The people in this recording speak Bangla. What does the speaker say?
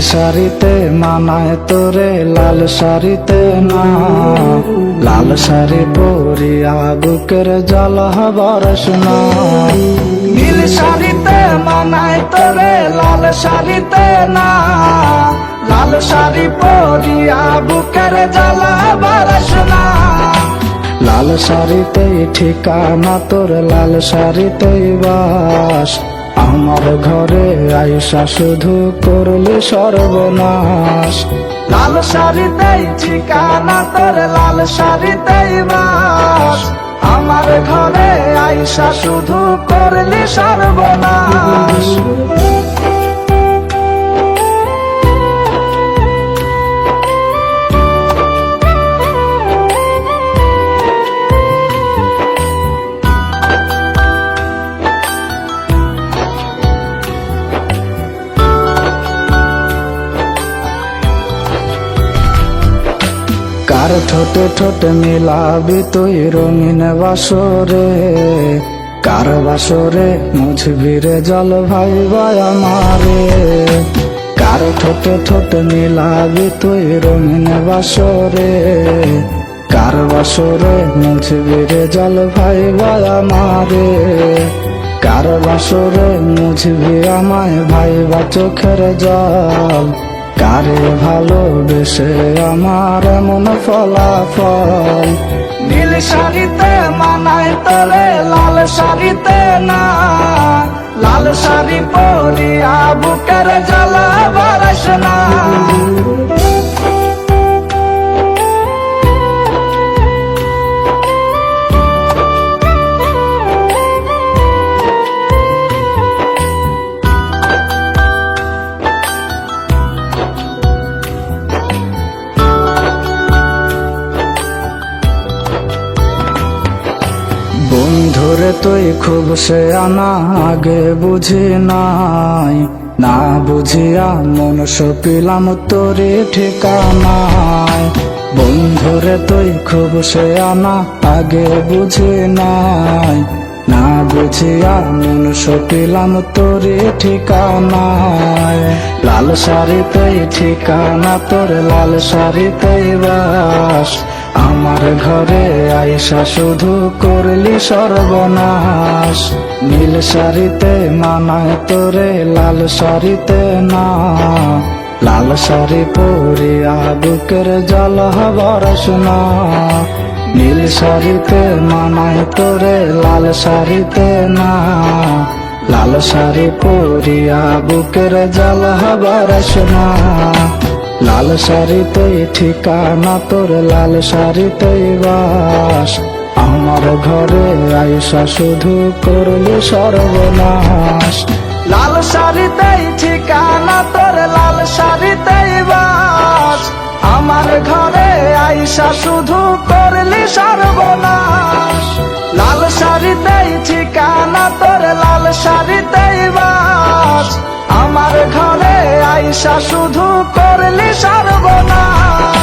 শাড়িতে মানায় তোরে লাল শাড়িতে না, লাল শাড়ি পরিয়া বুকের জ্বালা বরসনা। নীল শাড়িতে মানায় তোরে লাল শাড়িতে না, লাল শাড়ি পরিয়া বুকের জ্বালা বরসনা। লাল শাড়িতেই ঠিকানা তোর, লাল শাড়িতেই বাস, আমার ঘরে আইসা শুধু করলি সর্বনাশ। লাল শাড়িতেই ঠিকানা তোর, লাল শাড়িতেই বাস, আমার ঘরে আইসা শুধু করলি সর্বনাশ। কার ঠোঁটে ঠোঁটে মিলাবি তুই রঙিন বাসরে, কার বাসরে মুছবি রে জল ভাই আমারে। কার ঠোঁটে ঠোঁটে মিলাবি তুই রঙিন বাসরে, কার বাসরে মুছবি রে জল ভাই আমারে। কার বাসরে মুছবি আমায় ভাইবা চোখের জল, কারে ভালোবেসে আমার এমন ফলাফল। নীল শাড়িতে মানায় তোরে লাল শাড়িতে না, লাল শাড়ি পরিয়া বুকের জ্বালা বরসনা। বন্ধুরে তুই খুব সে আনা আগে বুঝি নাই, না বুঝিয়া মন সপিলাম তোরে ঠিকানায়। বন্ধুরে তুই খুব সে আনা আগে বুঝি নাই, না বুঝিয়া মন সপিলাম তোরে ঠিকানায়। লাল শাড়িতেই ঠিকানা তোর, লাল শাড়িতেই বাস, আমার ঘরে আইসা শুধু করলি সর্বনাশ। নীল শাড়িতে মানায় তোরে লাল শাড়িতে না, লাল শাড়ি পরিয়া বুকের জ্বালা বরসনা। নীল শাড়িতে মানায় তোরে লাল শাড়িতে না, লাল শাড়ি পরিয়া বুকের জ্বালা বরসনা। লাল শাড়িতেই ঠিকানা তোর, লাল শাড়িতেই বাস, আমার ঘরে আইসা শুধু করলি সর্বনাশ। লাল শাড়িতেই ঠিকানা তোর, লাল শাড়িতেই বাস, আমার ঘরে আইসা শুধু করলি সর্বনাশ। লাল শাড়িতেই ঠিকানা তোর, লাল শাড়িতেই বাস, আমার ঘরে আইসা শুধু করলি সর্বনাশ।